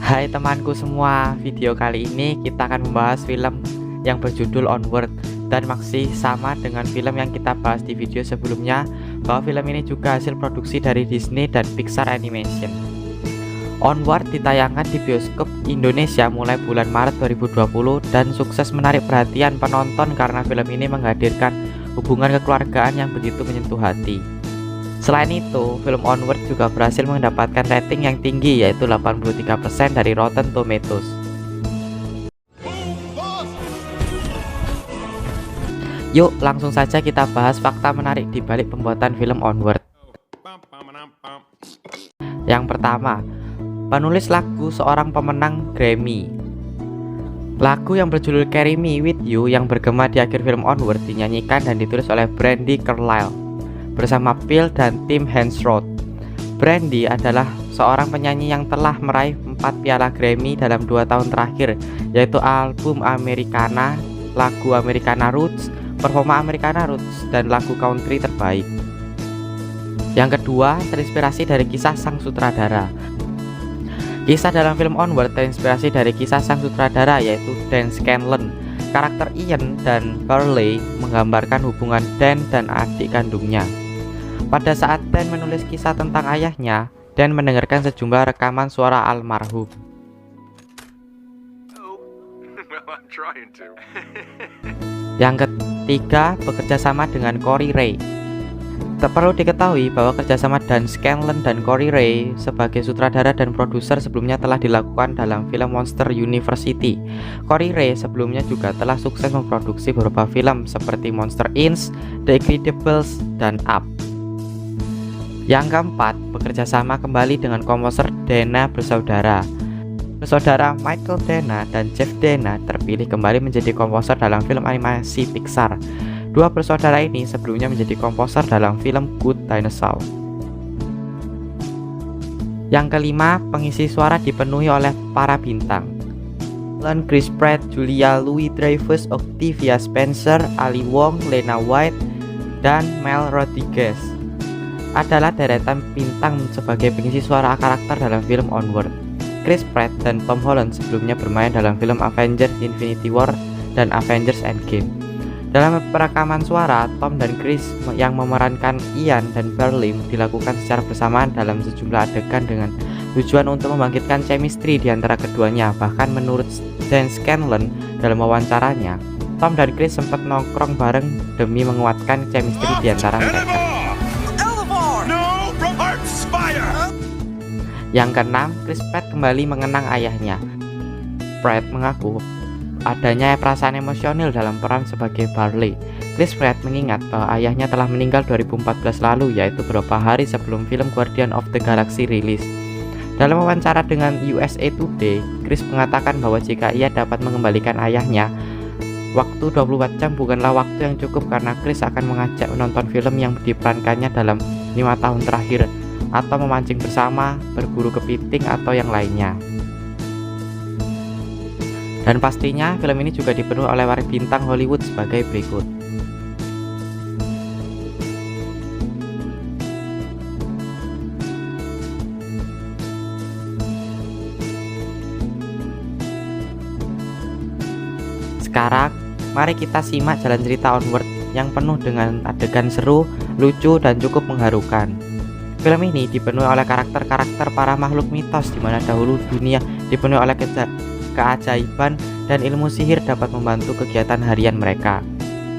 Hai temanku semua, video kali ini kita akan membahas film yang berjudul Onward dan masih sama dengan film yang kita bahas di video sebelumnya, bahwa film ini juga hasil produksi dari Disney dan Pixar Animation. Onward ditayangkan di bioskop Indonesia mulai bulan Maret 2020 dan sukses menarik perhatian penonton karena film ini menghadirkan hubungan kekeluargaan yang begitu menyentuh hati. Selain itu, film Onward juga berhasil mendapatkan rating yang tinggi, yaitu 83% dari Rotten Tomatoes. Yuk langsung saja kita bahas fakta menarik di balik pembuatan film Onward. Yang pertama, penulis lagu seorang pemenang Grammy. Lagu yang berjudul Carry Me With You yang bergema di akhir film Onward dinyanyikan dan ditulis oleh Brandi Carlile bersama Phil dan Tim Hensroth. Brandi adalah seorang penyanyi yang telah meraih 4 piala Grammy dalam 2 tahun terakhir, yaitu album Americana, lagu Americana Roots, performa Americana Roots, dan lagu country terbaik. Yang kedua, terinspirasi dari kisah sang sutradara. Kisah dalam film Onward terinspirasi dari kisah sang sutradara, yaitu Dan Scanlon. Karakter Ian dan Burley menggambarkan hubungan Dan dan adik kandungnya. Pada saat Dan menulis kisah tentang ayahnya, Dan mendengarkan sejumlah rekaman suara almarhum. Yang ketiga, bekerja sama dengan Corey Ray. Perlu diketahui bahwa kerjasama Dan Scanlon dan Corey Ray sebagai sutradara dan produser sebelumnya telah dilakukan dalam film Monster University. Corey Ray sebelumnya juga telah sukses memproduksi beberapa film seperti Monster Inc., The Incredibles, dan Up. Yang keempat, bekerja sama kembali dengan komposer Dana bersaudara. Bersaudara Michael Dana dan Jeff Dana terpilih kembali menjadi komposer dalam film animasi Pixar. Dua bersaudara ini sebelumnya menjadi komposer dalam film Good Dinosaur. Yang kelima, pengisi suara dipenuhi oleh para bintang. Chris Pratt, Julia Louis-Dreyfus, Octavia Spencer, Ali Wong, Lena White, dan Mel Rodriguez adalah deretan bintang sebagai pengisi suara karakter dalam film Onward. Chris Pratt dan Tom Holland sebelumnya bermain dalam film Avengers Infinity War dan Avengers Endgame. Dalam perekaman suara, Tom dan Chris yang memerankan Ian dan Burley dilakukan secara bersamaan dalam sejumlah adegan dengan tujuan untuk membangkitkan chemistry di antara keduanya. Bahkan menurut Dan Scanlon dalam wawancaranya, Tom dan Chris sempat nongkrong bareng demi menguatkan chemistry di antara mereka. Yang keenam, Chris Pratt kembali mengenang ayahnya. Pratt mengaku adanya perasaan emosional dalam peran sebagai Burley. Chris Pratt mengingat bahwa ayahnya telah meninggal 2014 lalu, yaitu beberapa hari sebelum film Guardian of the Galaxy rilis. Dalam wawancara dengan USA Today, Chris mengatakan bahwa jika ia dapat mengembalikan ayahnya, waktu 24 jam bukanlah waktu yang cukup karena Chris akan mengajak menonton film yang diperankannya dalam 5 tahun terakhir, atau memancing bersama, berburu kepiting, atau yang lainnya. Dan pastinya film ini juga dipenuhi oleh para bintang Hollywood sebagai berikut. Sekarang, mari kita simak jalan cerita Onward yang penuh dengan adegan seru, lucu, dan cukup mengharukan. Film ini dipenuhi oleh karakter-karakter para makhluk mitos di mana dahulu dunia dipenuhi oleh keajaiban dan ilmu sihir dapat membantu kegiatan harian mereka.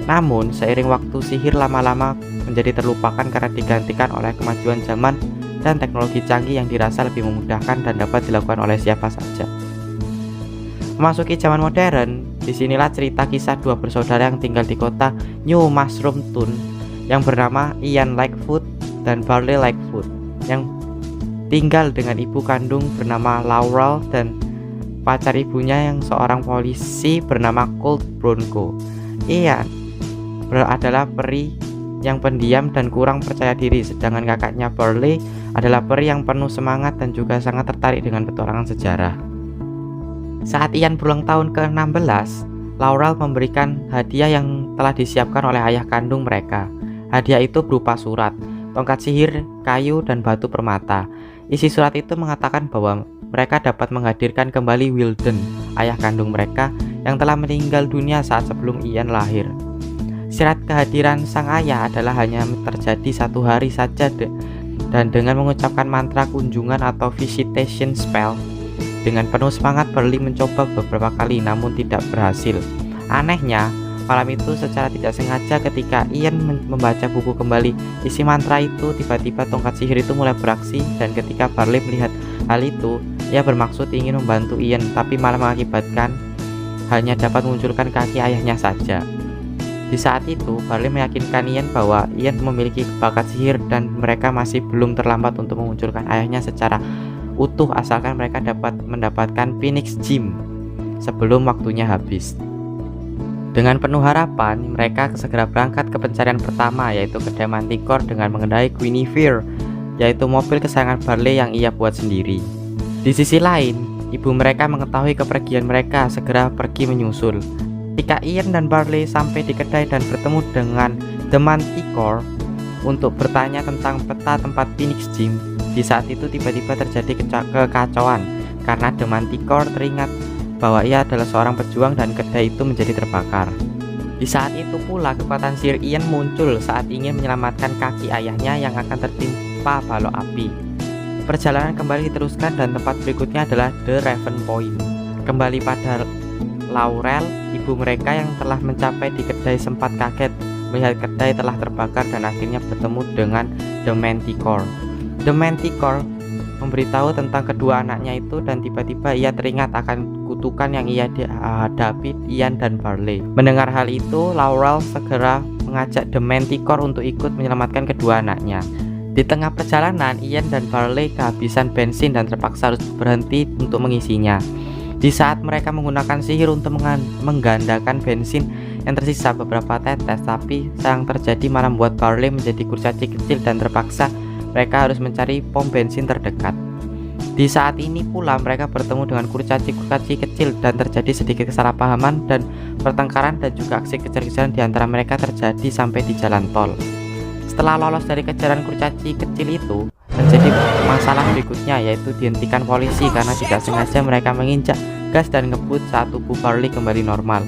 Namun, seiring waktu sihir lama-lama menjadi terlupakan karena digantikan oleh kemajuan zaman dan teknologi canggih yang dirasa lebih memudahkan dan dapat dilakukan oleh siapa saja. Memasuki zaman modern, disinilah cerita kisah dua bersaudara yang tinggal di kota New Mushroom Town yang bernama Ian Lightfoot dan Burley Lightfoot, yang tinggal dengan ibu kandung bernama Laurel dan pacar ibunya yang seorang polisi bernama Colt Bronco. Ian adalah peri yang pendiam dan kurang percaya diri, sedangkan kakaknya Burley adalah peri yang penuh semangat dan juga sangat tertarik dengan petualangan sejarah. Saat Ian berulang tahun ke-16, Laurel memberikan hadiah yang telah disiapkan oleh ayah kandung mereka. Hadiah itu berupa surat, tongkat sihir, kayu, dan batu permata. Isi surat itu mengatakan bahwa mereka dapat menghadirkan kembali Wilden, ayah kandung mereka yang telah meninggal dunia saat sebelum Ian lahir. Syarat kehadiran sang ayah adalah hanya terjadi 1 hari saja dan dengan mengucapkan mantra kunjungan atau visitation spell. Dengan penuh semangat, Barley mencoba beberapa kali namun tidak berhasil. Anehnya, malam itu secara tidak sengaja ketika Ian membaca buku kembali isi mantra itu, tiba-tiba tongkat sihir itu mulai beraksi, dan ketika Barley melihat hal itu, ia bermaksud ingin membantu Ian tapi malah mengakibatkan hanya dapat memunculkan kaki ayahnya saja. Di saat itu, Barley meyakinkan Ian bahwa Ian memiliki bakat sihir dan mereka masih belum terlambat untuk memunculkan ayahnya secara utuh asalkan mereka dapat mendapatkan Phoenix Gem sebelum waktunya habis. Dengan penuh harapan, mereka segera berangkat ke pencarian pertama, yaitu kedai Manticore dengan mengendarai Guinevere, yaitu mobil kesayangan Barley yang ia buat sendiri. Di sisi lain, ibu mereka mengetahui kepergian mereka, segera pergi menyusul. Ketika Ian dan Barley sampai di kedai dan bertemu dengan The Manticore untuk bertanya tentang peta tempat Phoenix Gem, di saat itu tiba-tiba terjadi kekacauan karena The Manticore teringat bahwa ia adalah seorang pejuang dan kedai itu menjadi terbakar. Di saat itu pula kekuatan sihir Ian muncul saat ingin menyelamatkan kaki ayahnya yang akan tertimpa balok api. Perjalanan kembali diteruskan dan tempat berikutnya adalah The Raven Point. Kembali pada Laurel, ibu mereka yang telah mencapai di kedai sempat kaget melihat kedai telah terbakar dan akhirnya bertemu dengan The Manticore. The Manticore memberitahu tentang kedua anaknya itu dan tiba-tiba ia teringat akan kutukan yang ia hadapi Ian dan Barley. Mendengar hal itu, Laurel segera mengajak The Manticore untuk ikut menyelamatkan kedua anaknya. Di tengah perjalanan, Ian dan Barley kehabisan bensin dan terpaksa harus berhenti untuk mengisinya. Di saat mereka menggunakan sihir untuk menggandakan bensin yang tersisa beberapa tetes, tapi yang terjadi malah membuat Barley menjadi kurcaci kecil dan terpaksa mereka harus mencari pom bensin terdekat. Di saat ini pula mereka bertemu dengan kurcaci-kurcaci kecil dan terjadi sedikit kesalahpahaman dan pertengkaran dan juga aksi kejar-kejaran di antara mereka terjadi sampai di jalan tol. Setelah lolos dari kejaran kurcaci kecil itu, terjadi masalah berikutnya, yaitu dihentikan polisi karena tidak sengaja mereka menginjak gas dan ngebut saat tubuh Barley kembali normal.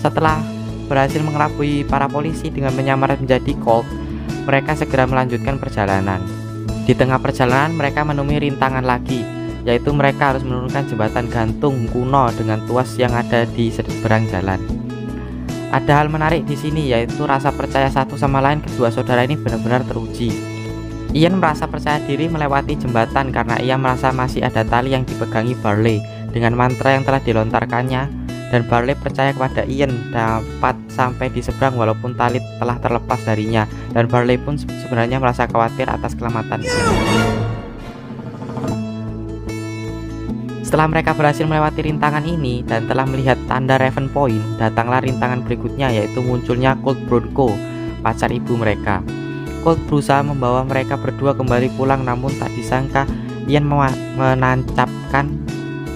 Setelah berhasil mengelabui para polisi dengan menyamar menjadi Colt, mereka segera melanjutkan perjalanan. Di tengah perjalanan mereka menemui rintangan lagi, yaitu mereka harus menurunkan jembatan gantung kuno dengan tuas yang ada di seberang jalan. Ada hal menarik di sini, yaitu rasa percaya satu sama lain kedua saudara ini benar-benar teruji. Ian merasa percaya diri melewati jembatan karena ia merasa masih ada tali yang dipegangi Barley dengan mantra yang telah dilontarkannya, dan Barley percaya kepada Ian dapat sampai di seberang walaupun tali telah terlepas darinya, dan Barley pun sebenarnya merasa khawatir atas keselamatan Ian. Setelah mereka berhasil melewati rintangan ini dan telah melihat tanda Raven Point, datanglah rintangan berikutnya, yaitu munculnya Colt Bronco, pacar ibu mereka. Colt berusaha membawa mereka berdua kembali pulang, namun tak disangka Ian menancapkan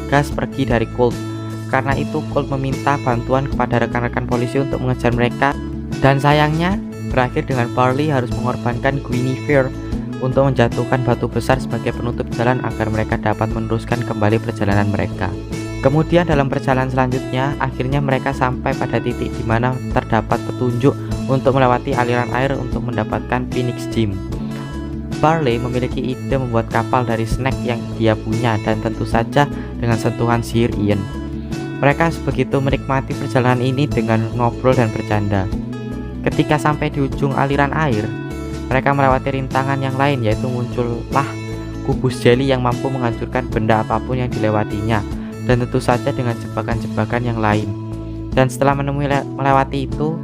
gas pergi dari Colt. Karena itu Colt meminta bantuan kepada rekan-rekan polisi untuk mengejar mereka, dan sayangnya berakhir dengan Barley harus mengorbankan Guinevere untuk menjatuhkan batu besar sebagai penutup jalan agar mereka dapat meneruskan kembali perjalanan mereka. Kemudian dalam perjalanan selanjutnya, akhirnya mereka sampai pada titik di mana terdapat petunjuk untuk melewati aliran air untuk mendapatkan Phoenix Gem. Barley memiliki ide membuat kapal dari snack yang dia punya dan tentu saja dengan sentuhan sihir Ian. Mereka begitu menikmati perjalanan ini dengan ngobrol dan bercanda. Ketika sampai di ujung aliran air, mereka melewati rintangan yang lain, yaitu muncullah kubus jelly yang mampu menghancurkan benda apapun yang dilewatinya, dan tentu saja dengan jebakan-jebakan yang lain. Dan setelah melewati itu,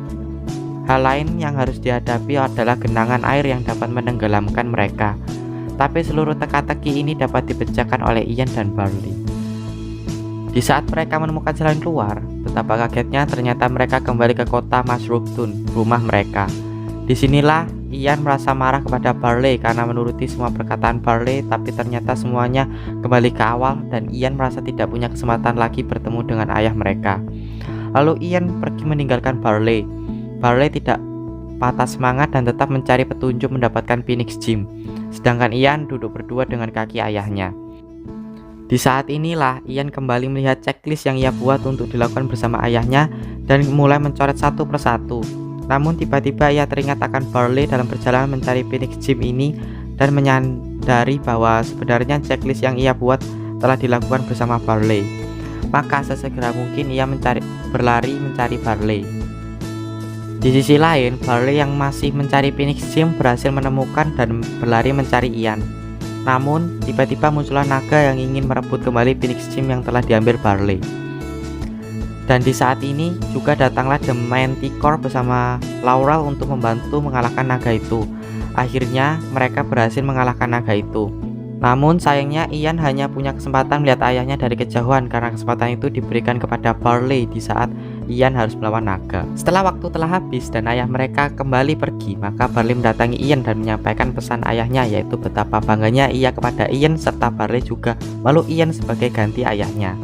hal lain yang harus dihadapi adalah genangan air yang dapat menenggelamkan mereka. Tapi seluruh teka-teki ini dapat dipecahkan oleh Ian dan Barley. Di saat mereka menemukan jalan keluar, betapa kagetnya ternyata mereka kembali ke kota Mushroompton, rumah mereka. Disinilah Ian merasa marah kepada Barley karena menuruti semua perkataan Barley, tapi ternyata semuanya kembali ke awal dan Ian merasa tidak punya kesempatan lagi bertemu dengan ayah mereka. Lalu Ian pergi meninggalkan Barley. Barley tidak patah semangat dan tetap mencari petunjuk mendapatkan Phoenix Gem, sedangkan Ian duduk berdua dengan kaki ayahnya. Di saat inilah Ian kembali melihat checklist yang ia buat untuk dilakukan bersama ayahnya dan mulai mencoret satu persatu. Namun tiba-tiba ia teringat akan Barley dalam perjalanan mencari Phoenix Gem ini dan menyadari bahwa sebenarnya checklist yang ia buat telah dilakukan bersama Barley. Maka sesegera mungkin ia berlari mencari Barley. Di sisi lain, Barley yang masih mencari Phoenix Gem berhasil menemukan dan berlari mencari Ian. Namun, tiba-tiba muncullah naga yang ingin merebut kembali Phoenix Gem yang telah diambil Barley. Dan di saat ini juga datanglah The Manticore bersama Laurel untuk membantu mengalahkan naga itu. Akhirnya, mereka berhasil mengalahkan naga itu. Namun sayangnya Ian hanya punya kesempatan melihat ayahnya dari kejauhan karena kesempatan itu diberikan kepada Barley di saat Ian harus melawan naga. Setelah waktu telah habis dan ayah mereka kembali pergi, maka Barley mendatangi Ian dan menyampaikan pesan ayahnya, yaitu betapa bangganya ia kepada Ian serta Barley juga meluk Ian sebagai ganti ayahnya.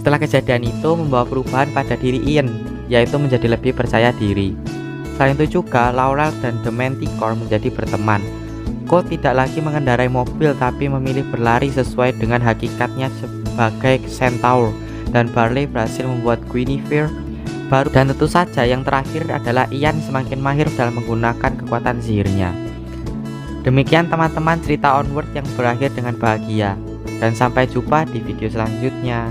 Setelah kejadian itu membawa perubahan pada diri Ian, yaitu menjadi lebih percaya diri. Selain itu juga Laurel dan The Manticore menjadi berteman. Colt tidak lagi mengendarai mobil tapi memilih berlari sesuai dengan hakikatnya sebagai centaur, dan Barley berhasil membuat Guinevere baru. Dan tentu saja yang terakhir adalah Ian semakin mahir dalam menggunakan kekuatan sihirnya. Demikian teman-teman cerita Onward yang berakhir dengan bahagia, dan sampai jumpa di video selanjutnya.